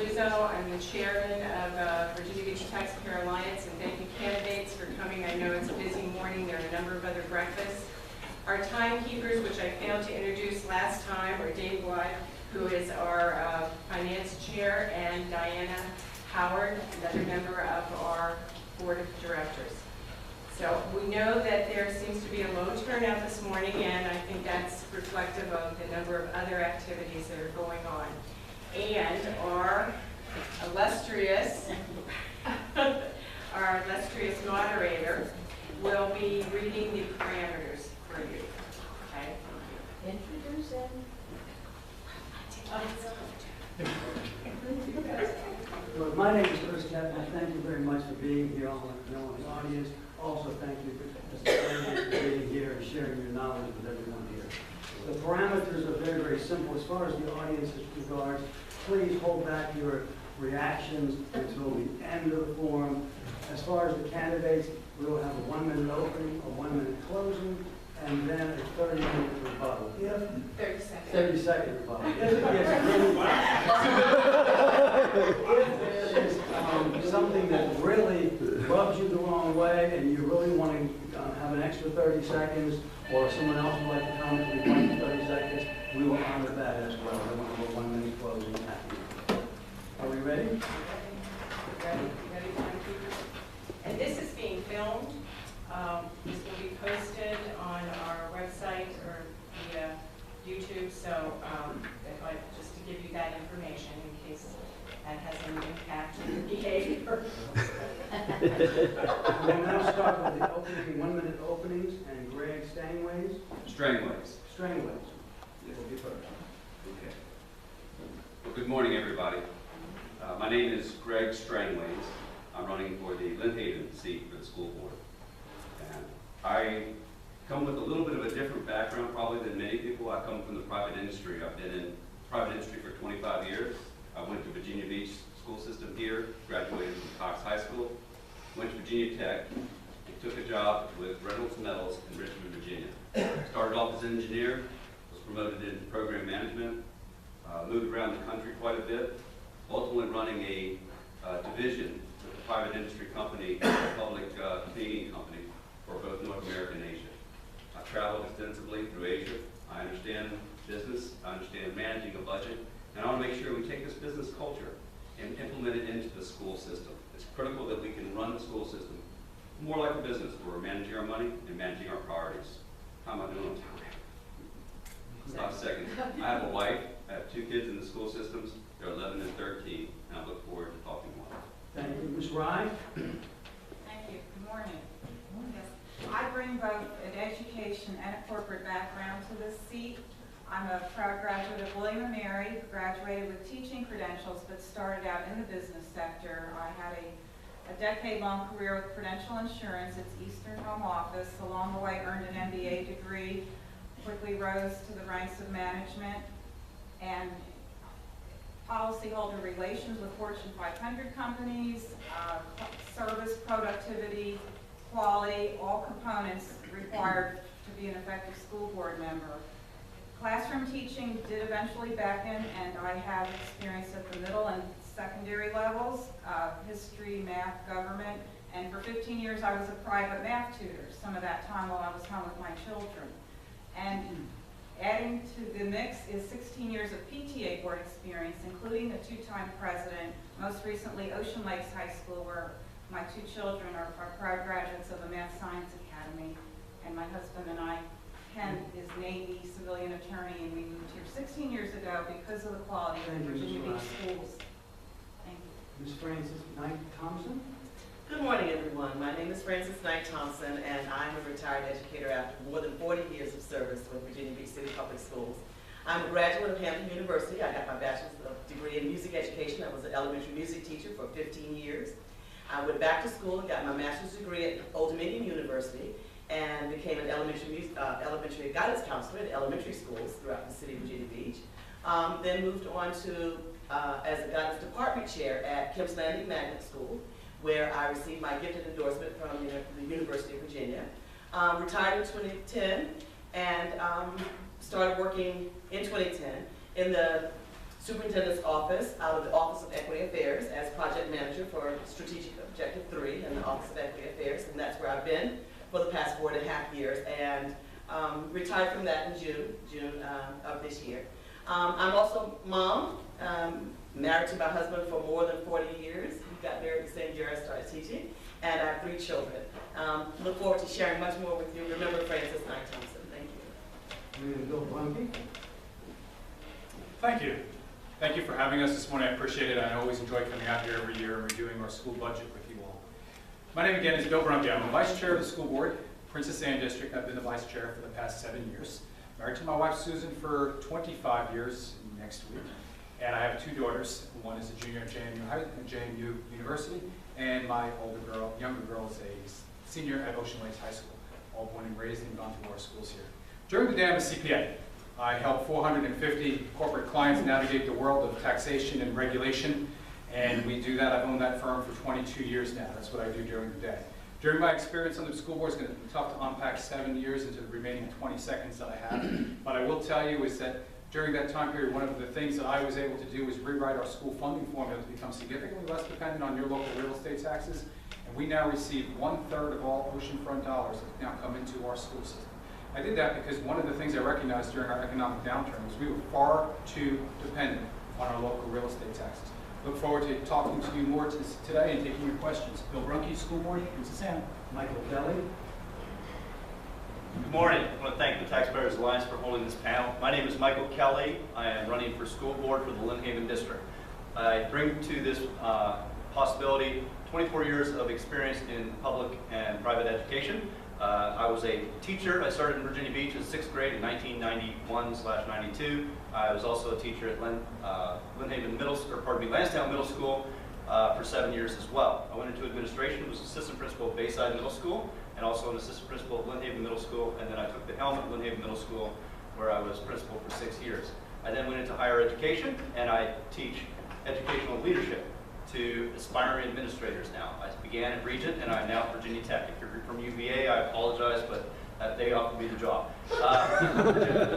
Luzzo. I'm the chairman of Virginia Beach Taxpayer Alliance, and thank you candidates for coming. I know it's a busy morning. There are a number of other breakfasts. Our timekeepers, which I failed to introduce last time, are Dave Blood, who is our finance chair, and Diana Howard, another member of our board of directors. So we know that there seems to be a low turnout this morning, and I think that's reflective of the number of other activities that are going on. And our illustrious moderator will be reading the parameters for you. Okay? Introduce him. Well, my name is Chris Chapman. Thank you very much for being here on the audience. Also, thank you for being here and sharing your knowledge with everyone here. The parameters are very, very simple. As far as the audience is regards, please hold back your reactions until the end of the forum. As far as the candidates, we will have a 1-minute opening, a 1-minute closing, and then a 30-minute rebuttal. 30-second rebuttal. If there is something that really rubs you the wrong way and you really want to have an extra 30 seconds, or someone else would like to comment within 30 seconds, we will honor that as well. I want to have a 1-minute closing at the end. Are we ready? Ready, timekeepers? And this is being filmed. This will be posted on our website or via YouTube, so I'd like just to give you that information in case that has any impact on your behavior. We'll now start with the opening, 1-minute openings, and Greg Strangways. Strangways. Will be first. Okay. Well, good morning, everybody. My name is Greg Strangways. I'm running for the Lynn Haven seat for the school board. And I come with a little bit of a different background probably than many people. I come from the private industry. I've been in private industry for 25 years. I went to Virginia Beach school system here, graduated from Cox High School, went to Virginia Tech, and took a job with Reynolds Metals in Richmond, Virginia. Started off as an engineer, was promoted into program management, moved around the country quite a bit, ultimately running a division with a private industry company, a public Canadian company for both North America and Asia. I've traveled extensively through Asia. I understand business, I understand managing a budget, and I want to make sure we take this business culture and implement it into the school system. It's critical that we can run the school system more like a business where we're managing our money and managing our priorities. How am I doing on time? About a second. I have a wife, I have 2 kids in the school systems. They're 11 and 13, and I look forward to talking more. Thank you. Ms. Rye? Thank you. Good morning. Yes. I bring both an education and a corporate background to this seat. I'm a proud graduate of William & Mary, graduated with teaching credentials, but started out in the business sector. I had a decade-long career with Prudential Insurance, its Eastern Home Office. Along the way, earned an MBA degree, quickly rose to the ranks of management, and policyholder relations with Fortune 500 companies, service, productivity, quality, all components required to be an effective school board member. Classroom teaching did eventually beckon, and I have experience at the middle and secondary levels, history, math, government, and for 15 years I was a private math tutor, some of that time while I was home with my children. And adding to the mix is 16 years of PTA board experience, including a 2-time president, most recently Ocean Lakes High School, where my 2 children are proud graduates of the Math Science Academy, and my husband and I, Ken, is Navy civilian attorney, and we moved here 16 years ago because of the quality of the Virginia Beach schools. Thank you. Ms. Frances Knight Thompson? Good morning, everyone. My name is Frances Knight Thompson, and I'm a retired educator after more than 40 years of service with Virginia Beach City Public Schools. I'm a graduate of Hampton University. I got my bachelor's degree in music education. I was an elementary music teacher for 15 years. I went back to school and got my master's degree at Old Dominion University and became an elementary guidance counselor at elementary schools throughout the city of Virginia Beach. Then moved on to as a guidance department chair at Kemp's Landing Magnet School, where I received my gifted endorsement from the University of Virginia. Retired in 2010 and started working in 2010 in the superintendent's office out of the Office of Equity Affairs as project manager for Strategic Objective 3 in the Office of Equity Affairs, and that's where I've been for the past 4.5 years, and retired from that in June of this year. I'm also mom, married to my husband for more than 40 years. We got married the same year I started teaching, and I have 3 children. Look forward to sharing much more with you. Remember Frances Knight Thompson. Thank you. We're going to go Brunke. Thank you. Thank you for having us this morning. I appreciate it. I always enjoy coming out here every year and reviewing our school budget with you all. My name again is Bill Brunke. I'm the vice chair of the school board, Princess Anne District. I've been the vice chair for the past 7 years. Married to my wife Susan for 25 years next week. And I have 2 daughters. One is a junior at JMU University, and my younger girl is a senior at Ocean Lakes High School, all born and raised and gone through our schools here. During the day, I'm a CPA. I help 450 corporate clients navigate the world of taxation and regulation, and we do that. I've owned that firm for 22 years now. That's what I do during the day. During my experience on the school board, it's going to be tough to unpack 7 years into the remaining 20 seconds that I have. But I will tell you is that during that time period, one of the things that I was able to do was rewrite our school funding formula to become significantly less dependent on your local real estate taxes. And we now receive 1/3 of all oceanfront dollars that now come into our school system. I did that because one of the things I recognized during our economic downturn was we were far too dependent on our local real estate taxes. Look forward to talking to you more today and taking your questions. Bill Brunke, School Board, Princess Anne. Michael Kelly. Good morning. I want to thank the Taxpayers Alliance for holding this panel. My name is Michael Kelly. I am running for school board for the Lynn Haven District. I bring to this possibility 24 years of experience in public and private education. I was a teacher. I started in Virginia Beach in 6th grade in 1991/92. I was also a teacher at Lansdowne Middle School for 7 years as well. I went into administration, was assistant principal at Bayside Middle School, and also an assistant principal at Lynn Haven Middle School, and then I took the helm at Lynn Haven Middle School, where I was principal for 6 years. I then went into higher education, and I teach educational leadership to aspiring administrators now. I began at Regent, and I'm now at Virginia Tech. If you're from UVA, I apologize, but they offered me the job.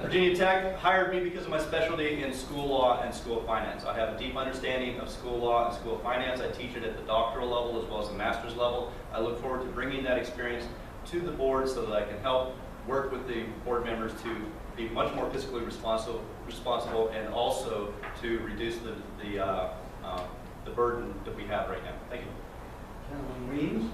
Virginia Tech hired me because of my specialty in school law and school finance. I have a deep understanding of school law and school finance. I teach it at the doctoral level as well as the master's level. I look forward to bringing that experience to the board so that I can help work with the board members to be much more fiscally responsible and also to reduce the burden that we have right now. Thank you. Carolyn Weems.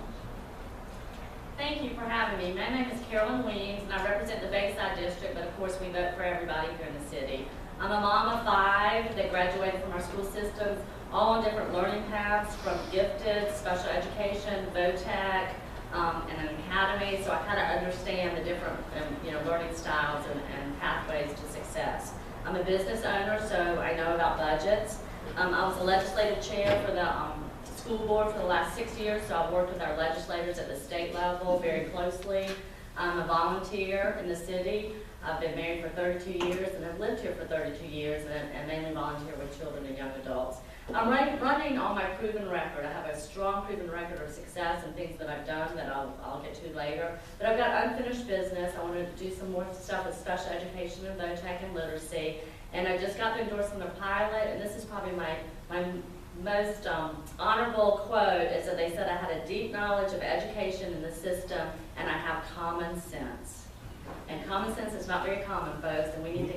Thank you for having me. My name is Carolyn Weems, and I represent the Bayside District, but of course we vote for everybody here in the city. I'm a mom of 5 that graduated from our school systems, all on different learning paths, from gifted, special education, VOTEC, and an academy, so I kind of understand the different learning styles and pathways to success. I'm a business owner, so I know about budgets. I was a legislative chair for the school board for the last 6 years, so I've worked with our legislators at the state level very closely. I'm a volunteer in the city. I've been married for 32 years, and I've lived here for 32 years, and mainly volunteer with children and young adults. I'm running on my proven record. I have a strong proven record of success and things that I've done that I'll get to later. But I've got unfinished business. I want to do some more stuff with special education and VOTEC and literacy. And I just got the endorsement of pilot, and this is probably my most honorable quote, is that they said I had a deep knowledge of education in the system, and I have common sense. And common sense is not very common, folks, and we need to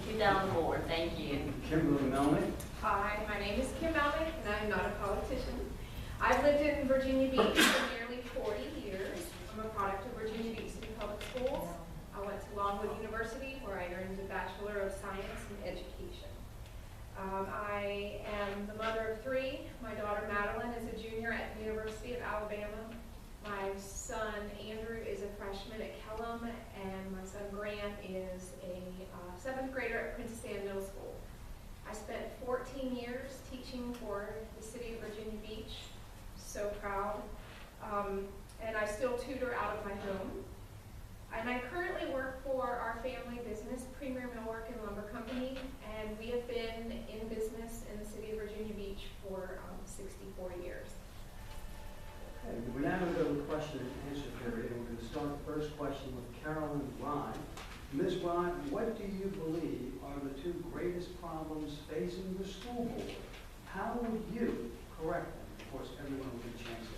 keep that on the board. Thank you. Kimberly Melnick. Hi, my name is Kim Melnick, and I'm not a politician. I've lived in Virginia Beach for nearly 40 years. I'm a product of Virginia Beach City Public Schools. I went to Longwood University, where I earned a Bachelor of Science in Education. I am the mother of 3. My daughter Madeline is a junior at the University of Alabama. My son Andrew is a freshman at Kellum, and my son Grant is a 7th grader at Princess Anne Middle School. I spent 14 years teaching for the city of Virginia Beach. So proud. And I still tutor out of my home. And I currently work for our family business, Premier Millwork and Lumber Company, and we have been in business in the city of Virginia Beach for 64 years. Okay, we're now going to go to the question and answer period, and we're going to start the first question with Carolyn Ryan. Ms. Ryan, what do you believe are the 2 greatest problems problems facing the school board, how would you correct them? Of course, everyone will get a chance to.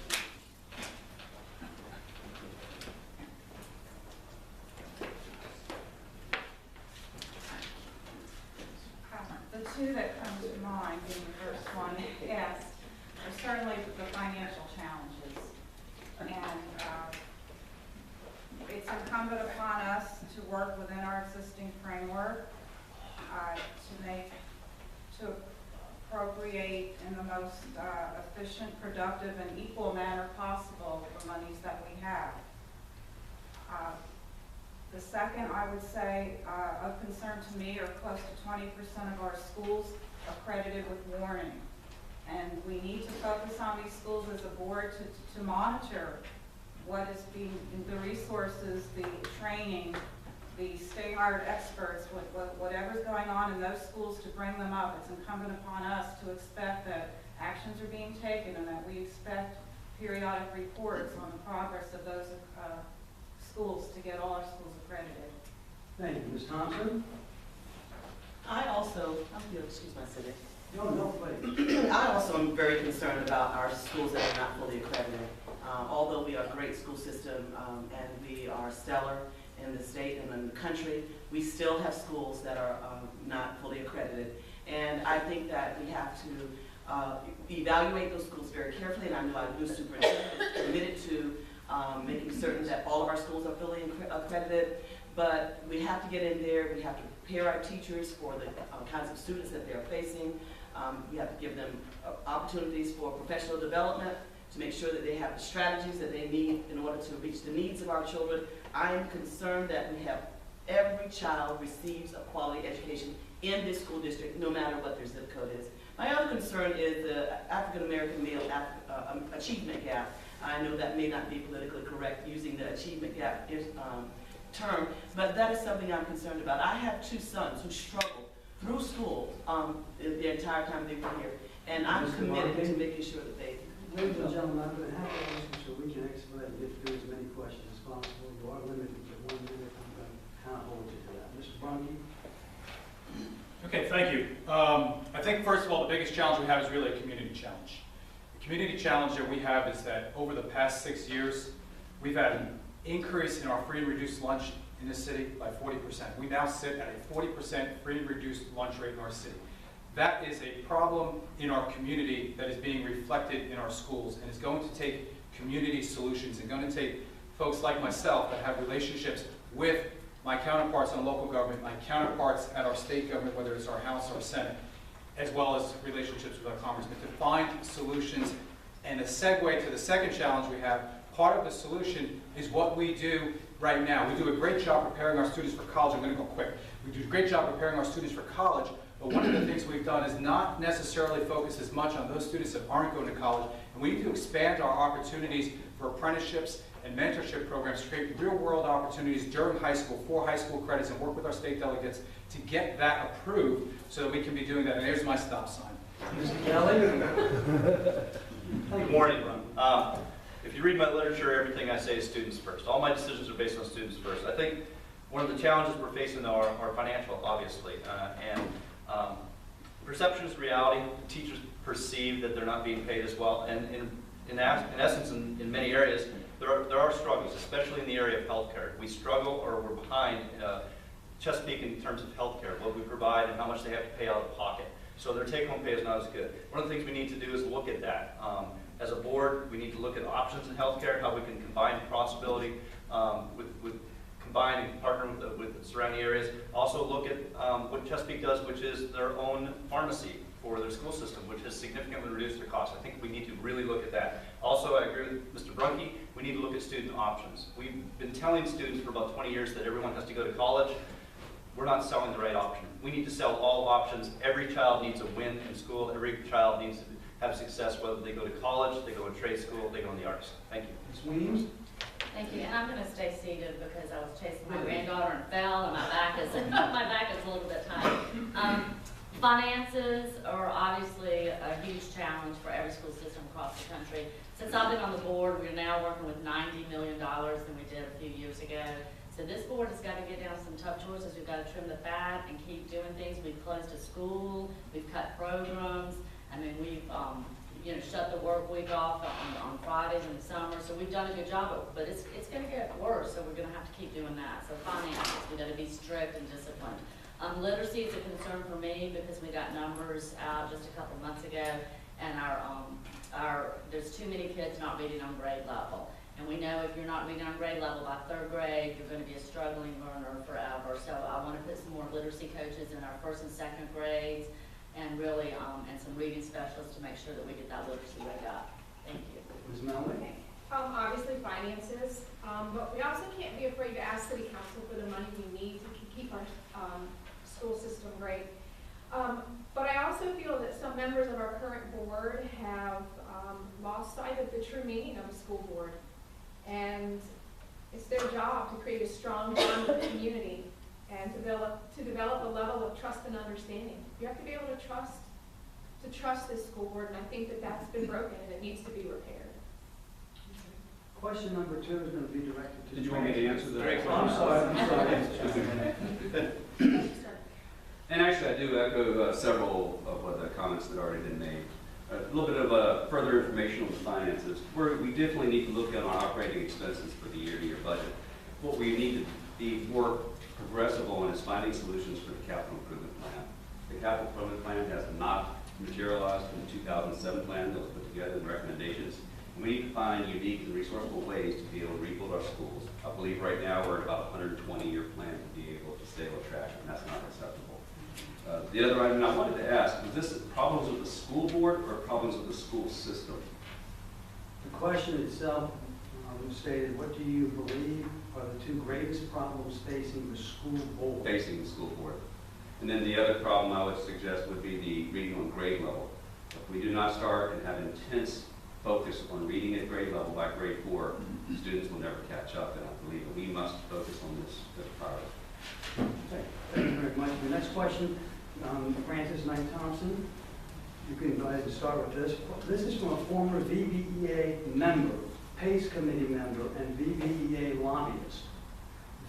The two that come to mind, being the first one asked, are certainly the financial challenges. And it's incumbent upon us to work within our existing framework, to appropriate in the most efficient, productive, and equal manner possible the monies that we have. The second, I would say, of concern to me are close to 20% of our schools accredited with warning. And we need to focus on these schools as a board to monitor what is being, the resources, the training, the state-hired experts, whatever's going on in those schools to bring them up. It's incumbent upon us to expect that actions are being taken and that we expect periodic reports on the progress of those schools to get all our schools accredited. Thank you. Ms. Thompson? I also, excuse my sitting. No, please. I also am very concerned about our schools that are not fully accredited. Although we are a great school system and we are stellar in the state and in the country, we still have schools that are not fully accredited. And I think that we have to evaluate those schools very carefully, and I know our new superintendent is committed to making certain that all of our schools are fully accredited. But we have to get in there, we have to prepare our teachers for the kinds of students that they're facing. We have to give them opportunities for professional development to make sure that they have the strategies that they need in order to reach the needs of our children. I am concerned that we have every child receives a quality education in this school district, no matter what their zip code is. My other concern is the African American male achievement gap. I know that may not be politically correct using the achievement gap term, but that is something I'm concerned about. I have two sons who struggle through school the entire time they were here, and I'm committed to making sure that they. Ladies and gentlemen, I'm going to have to ask you so we can expedite and get through as many questions as possible. You are limited to 1 minute. I'm going to kind of hold you to that. Mr. Brunke? Okay, thank you. I think, first of all, the biggest challenge we have is really a community challenge. The community challenge that we have is that over the past 6 years, we've had an increase in our free and reduced lunch in the city by 40%. We now sit at a 40% free and reduced lunch rate in our city. That is a problem in our community that is being reflected in our schools, and it's going to take community solutions. It's going to take folks like myself that have relationships with my counterparts in local government, my counterparts at our state government, whether it's our House or Senate, as well as relationships with our congressmen, to find solutions. And a segue to the second challenge we have, part of the solution is what we do right now. We do a great job preparing our students for college. I'm going to go quick. We do a great job preparing our students for college, but one of the things we've done is not necessarily focus as much on those students that aren't going to college, and we need to expand our opportunities for apprenticeships and mentorship programs to create real-world opportunities during high school, for high school credits, and work with our state delegates to get that approved so that we can be doing that. And there's my stop sign. Mr. Kelly? Good morning, Ron. If you read my literature, everything I say is students first. All my decisions are based on students first. I think one of the challenges we're facing are financial, obviously, and perception is reality. Teachers perceive that they're not being paid as well, and in essence, in many areas, there are struggles, especially in the area of healthcare. We struggle, or we're behind Chesapeake in terms of healthcare, what we provide and how much they have to pay out of pocket. So their take-home pay is not as good. One of the things we need to do is look at that. As a board, we need to look at options in healthcare, how we can combine possibility with combine and partner with the surrounding areas. Also look at what Chesapeake does, which is their own pharmacy for their school system, which has significantly reduced their costs. I think we need to really look at that. Also, I agree with Mr. Brunke, we need to look at student options. We've been telling students for about 20 years that everyone has to go to college. We're not selling the right option. We need to sell all options. Every child needs a win in school. Every child needs to have success, whether they go to college, they go to trade school, they go in the arts. Thank you. Ms. Weems? Thank you, and I'm going to stay seated because I was chasing my granddaughter and fell, and my back is a little bit tight. Finances are obviously a huge challenge for every school system across the country. Since I've been on the board, we're now working with $90 million than we did a few years ago. It's So this board has got to get down some tough choices. We've got to trim the fat and keep doing things. We've closed a school, we've cut programs. I mean, we've, shut the work week off on Fridays in the summer. So we've done a good job, but it's going to get worse. So we're going to have to keep doing that. So finances, we've got to be strict and disciplined. Literacy is a concern for me because we got numbers out just a couple months ago, and there's too many kids not reading on grade level. And we know if you're not reading on grade level by 3rd grade, you're going to be a struggling learner forever. So I want to put some more literacy coaches in our 1st and 2nd grades, and really, and some reading specialists to make sure that we get that literacy rate up. Thank you. Ms. Melvin? Obviously finances, but we also can't be afraid to ask City Council for the money we need to keep our school system great. But I also feel that some members of our current board have lost sight of the true meaning of a school board. And it's their job to create a strong bond with the community and to develop a level of trust and understanding. You have to be able to trust this school board, and I think that that's been broken and it needs to be repaired. Question number 2 is going to be directed to... Did you want me to answer that? I'm sorry. And actually, I do echo several of the comments that already been made. A little bit of further information on the finances. We definitely need to look at our operating expenses for the year-to-year budget. What we need to be more progressive on is finding solutions for the capital improvement plan. The capital improvement plan has not materialized in the 2007 plan that was put together in recommendations. And we need to find unique and resourceful ways to be able to rebuild our schools. I believe right now we're at about a 120-year plan to be able to stay on track, and that's not acceptable. The other item I wanted to ask, was this problems with the school board or problems with the school system? The question itself stated, what do you believe are the 2 greatest problems facing the school board? Facing the school board. And then the other problem I would suggest would be the reading on grade level. If we do not start and have intense focus on reading at grade level by grade 4, students will never catch up, and I believe we must focus on this priority. Okay, thank you very much. The next question, Francis Knight Thompson. You can go ahead and start with this. This is from a former VBTA member, PACE committee member, and VBTA lobbyist.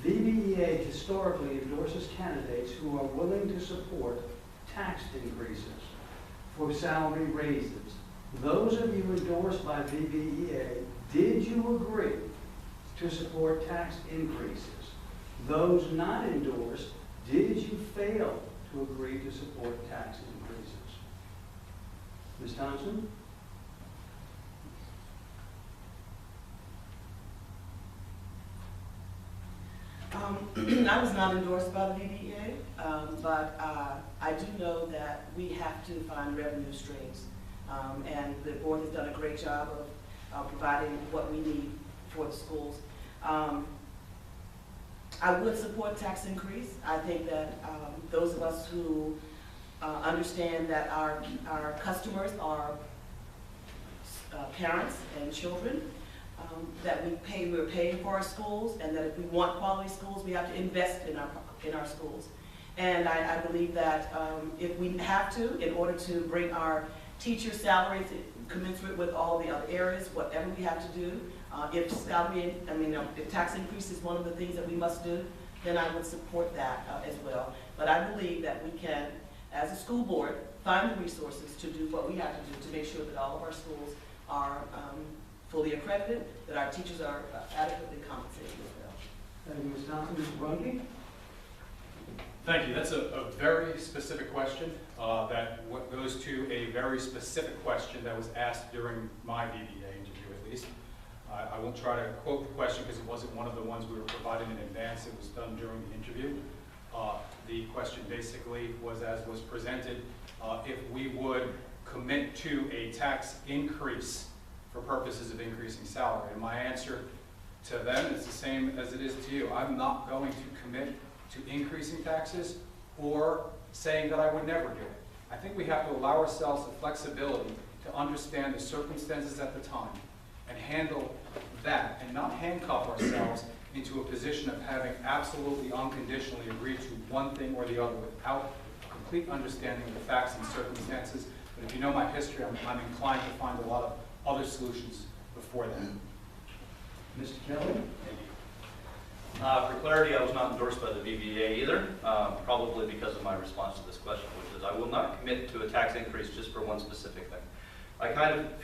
VBTA historically endorses candidates who are willing to support tax increases for salary raises. Those of you endorsed by VBTA, did you agree to support tax increases? Those not endorsed, did you fail to agree to support tax increases? Ms. Thompson? I was not endorsed by the VBTA, but I do know that we have to find revenue streams. And the board has done a great job of providing what we need for the schools. I would support tax increase. I think that those of us who understand that our customers are parents and children, that we're paying for our schools, and that if we want quality schools, we have to invest in our schools. And I believe that if we have to, in order to bring our teacher salaries commensurate with all the other areas, whatever we have to do, if tax increase is one of the things that we must do, then I would support that as well. But I believe that we can, as a school board, find the resources to do what we have to do to make sure that all of our schools are fully accredited, that our teachers are adequately compensated as well. Thank you, Ms. Thompson. Mr. Brunke? Thank you. That's a very specific question that goes to a very specific question that was asked during my VBA interview, at least. I won't try to quote the question because it wasn't one of the ones we were provided in advance. It was done during the interview. The question basically was, as was presented, if we would commit to a tax increase for purposes of increasing salary. And my answer to them is the same as it is to you. I'm not going to commit to increasing taxes or saying that I would never do it. I think we have to allow ourselves the flexibility to understand the circumstances at the time and handle that, and not handcuff ourselves into a position of having absolutely unconditionally agreed to one thing or the other without a complete understanding of the facts and circumstances. But if you know my history, I'm inclined to find a lot of other solutions before that. Mr. Kelly? For clarity, I was not endorsed by the VBTA either, probably because of my response to this question, which is I will not commit to a tax increase just for one specific thing. I kind of